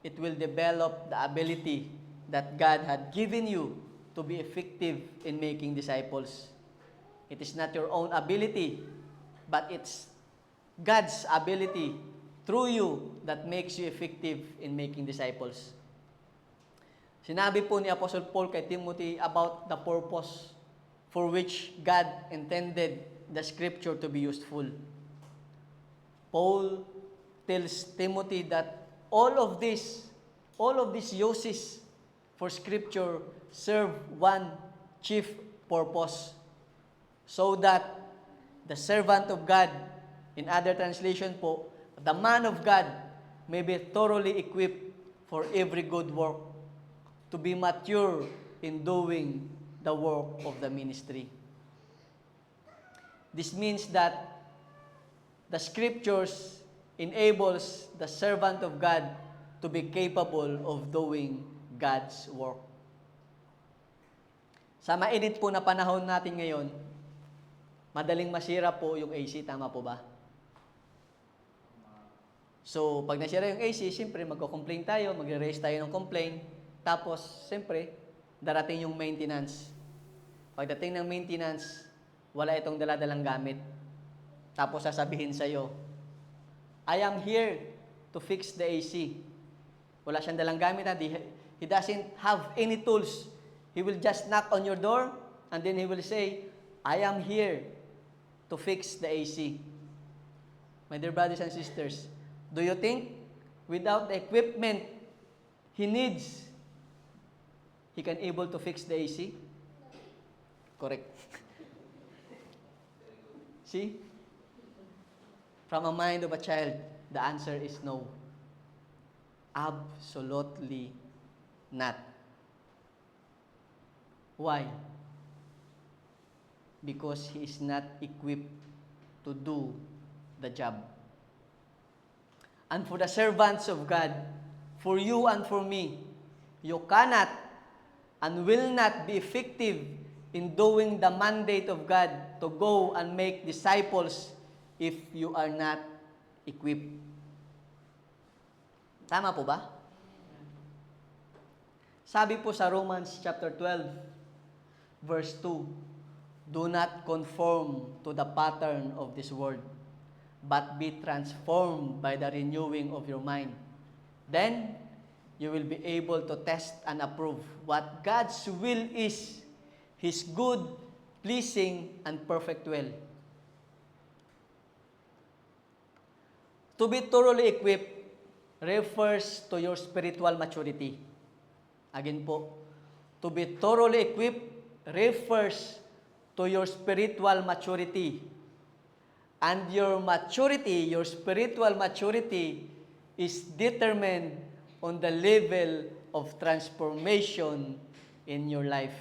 it will develop the ability that God had given you to be effective in making disciples. It is not your own ability, but it's God's ability through you that makes you effective in making disciples. Sinabi po ni Apostle Paul kay Timothy about the purpose for which God intended the Scripture to be useful. Paul tells Timothy that all of these uses for Scripture serve one chief purpose, so that the servant of God, in other translation po, the man of God, may be thoroughly equipped for every good work, to be mature in doing the work of the ministry. This means that the Scriptures enables the servant of God to be capable of doing God's work. Sa mainit po na panahon natin ngayon, madaling masira po yung AC, tama po ba? So, pag nasira yung AC, siyempre magko-complain tayo, magre-raise tayo ng complaint, tapos, siyempre, darating yung maintenance. Pagdating ng maintenance, wala itong daladalang gamit. Tapos sasabihin sa'yo, I am here to fix the AC. Wala siyang dalang gamit. He doesn't have any tools. He will just knock on your door, and then he will say, I am here to fix the AC. My dear brothers and sisters, do you think without the equipment he needs, he can able to fix the AC? Correct. See? From a mind of a child, the answer is no. Absolutely not. Why? Because he is not equipped to do the job. And for the servants of God, for you and for me, you cannot and will not be effective in doing the mandate of God to go and make disciples if you are not equipped. Tama po ba? Sabi po sa Romans chapter 12, verse 2, do not conform to the pattern of this world, but be transformed by the renewing of your mind. Then, you will be able to test and approve what God's will is, His good, pleasing, and perfect will. To be thoroughly equipped refers to your spiritual maturity. Again po, to be thoroughly equipped refers to your spiritual maturity. And your maturity, your spiritual maturity, is determined on the level of transformation in your life.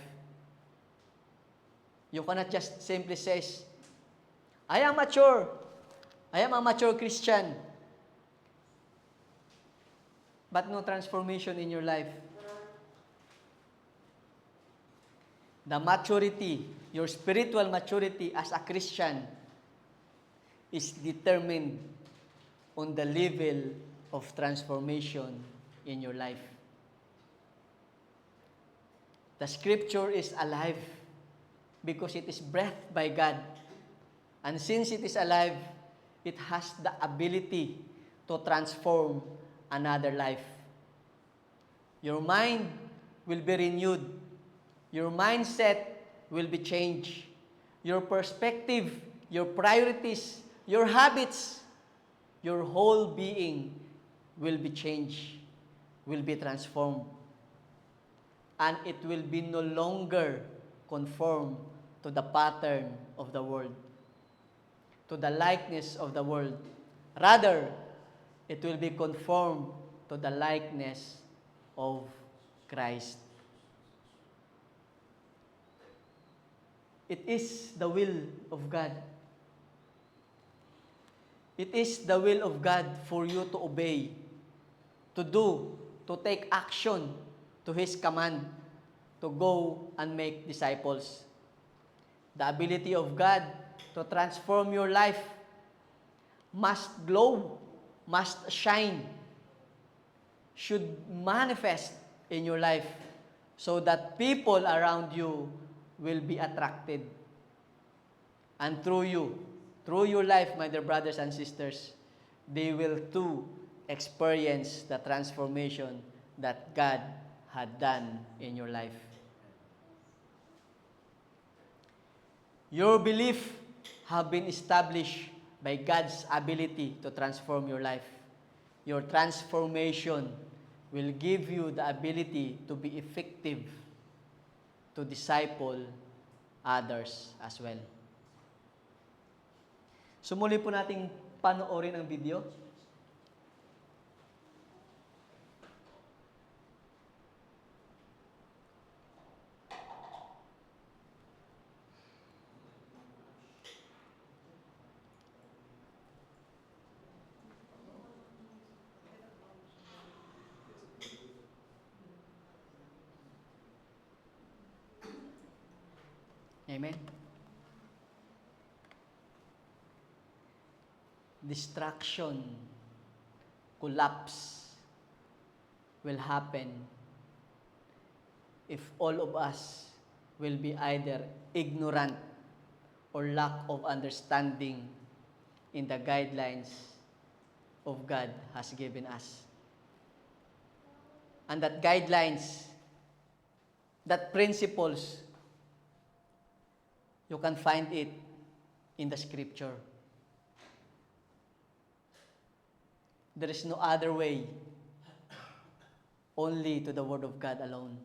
You cannot just simply say, I am mature. I am a mature Christian. But no transformation in your life. The maturity, your spiritual maturity as a Christian is determined on the level of transformation in your life. The Scripture is alive because it is breathed by God. And since it is alive, it has the ability to transform another life. Your mind will be renewed. Your mindset will be changed. Your perspective, your priorities, your habits, your whole being will be changed, will be transformed. And it will be no longer conformed to the pattern of the world, to the likeness of the world. Rather, it will be conformed to the likeness of Christ. It is the will of God. It is the will of God for you to obey, to do, to take action to His command, to go and make disciples. The ability of God to transform your life must glow, must shine, should manifest in your life so that people around you will be attracted. And through you, through your life, my dear brothers and sisters, they will too experience the transformation that God had done in your life. Your belief have been established by God's ability to transform your life. Your transformation will give you the ability to be effective to disciple others as well. Sumuli po nating panoorin ang video. Amen. Distraction, collapse will happen if all of us will be either ignorant or lack of understanding in the guidelines of God has given us. And that guidelines, that principles, you can find it in the Scripture. There is no other way, only to the Word of God alone.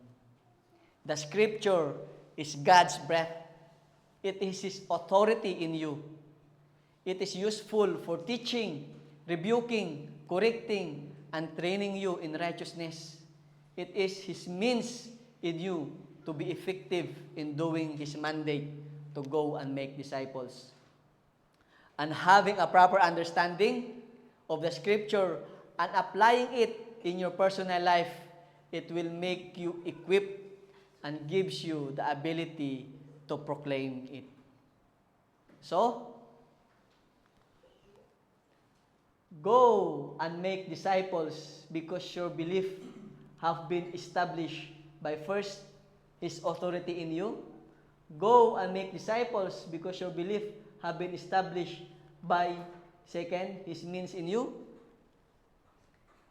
The Scripture is God's breath. It is His authority in you. It is useful for teaching, rebuking, correcting, and training you in righteousness. It is His means in you to be effective in doing His mandate to go and make disciples. And having a proper understanding of the Scripture and applying it in your personal life, it will make you equipped and gives you the ability to proclaim it. So, go and make disciples because your belief have been established by first, His authority in you. Go and make disciples because your belief have been established by second, His means in you.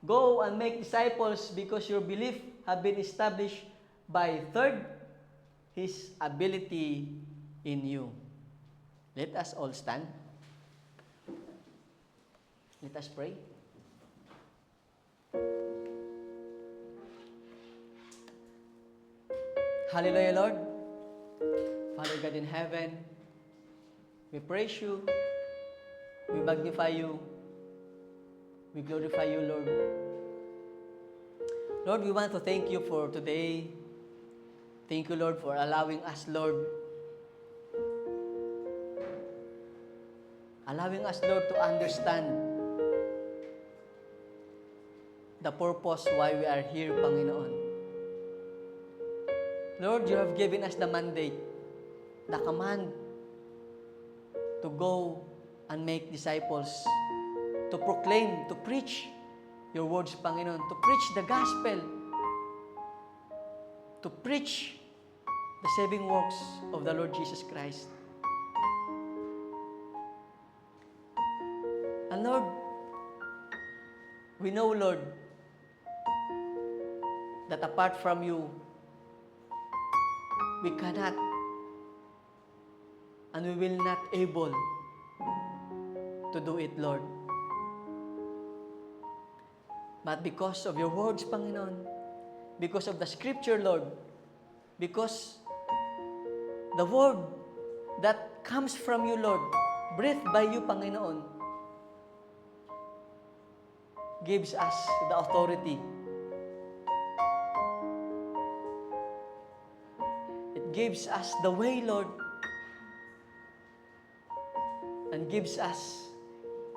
Go and make disciples because your belief have been established by third, His ability in you. Let us all stand. Let us pray. Hallelujah, Lord. Father God in heaven, we praise you, we magnify you, we glorify you, Lord. Lord, we want to thank you for today. Thank you, Lord, for allowing us, Lord, to understand the purpose why we are here, Panginoon. Lord, you have given us the mandate, the command to go and make disciples, to proclaim, to preach your words, Panginoon, to preach the gospel, to preach the saving works of the Lord Jesus Christ. And Lord, we know, Lord, that apart from you, we cannot and we will not able to do it, Lord. But because of your words, Panginoon, because of the Scripture, Lord, because the word that comes from you, Lord, breathed by you, Panginoon, gives us the authority. It gives us the way, Lord, and gives us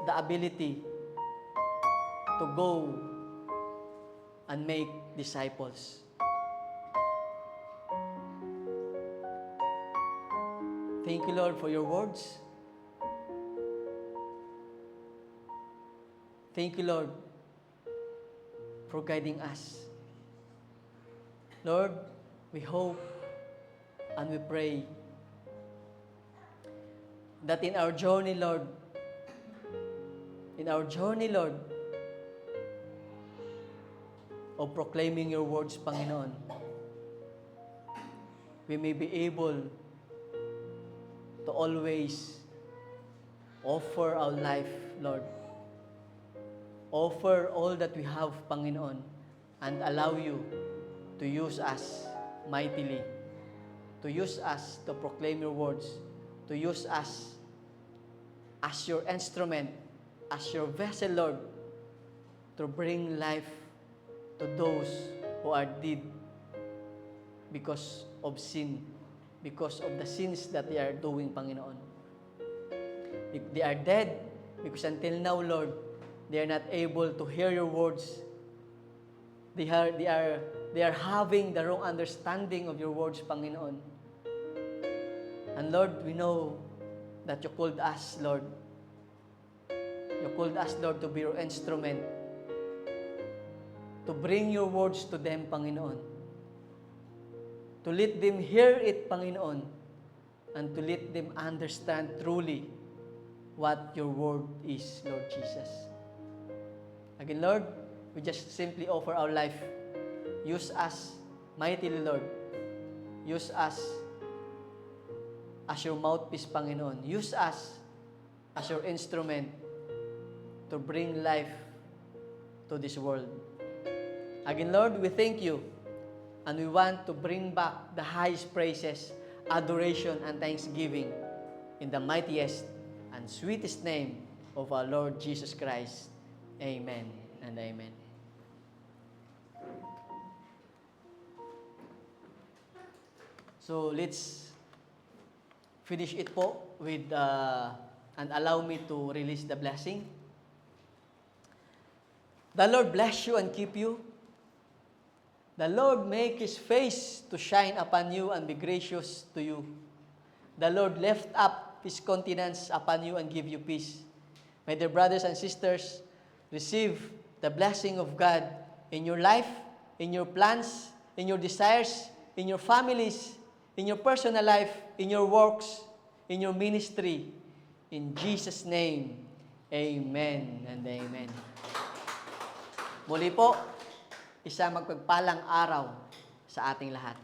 the ability to go and make disciples. Thank you, Lord, for your words. Thank you, Lord, for guiding us. Lord, we hope and we pray that in our journey, Lord, of proclaiming your words, Panginoon, we may be able to always offer our life, Lord. Offer all that we have, Panginoon, and allow you to use us mightily, to use us to proclaim your words, to use us as your instrument, as your vessel, Lord, to bring life to those who are dead because of sin, because of the sins that they are doing, Panginoon. If they are dead, because until now, Lord, they are not able to hear your words. They are having the wrong understanding of your words, Panginoon. And Lord, we know that you called us, Lord. You called us, Lord, to be your instrument, to bring your words to them, Panginoon. To let them hear it, Panginoon, and to let them understand truly what your word is, Lord Jesus. Again, Lord, we just simply offer our life. Use us mightily, Lord. Use us as your mouthpiece, Panginoon. Use us as your instrument to bring life to this world. Again, Lord, we thank you, and we want to bring back the highest praises, adoration, and thanksgiving in the mightiest and sweetest name of our Lord Jesus Christ. Amen and amen. So let's finish it po with, and allow me to release the blessing. The Lord bless you and keep you. The Lord make His face to shine upon you and be gracious to you. The Lord lift up His countenance upon you and give you peace. My dear brothers and sisters, receive the blessing of God in your life, in your plans, in your desires, in your families, in your personal life, in your works, in your ministry. In Jesus' name, amen and amen. Muli po, isang magpagpalang araw sa ating lahat.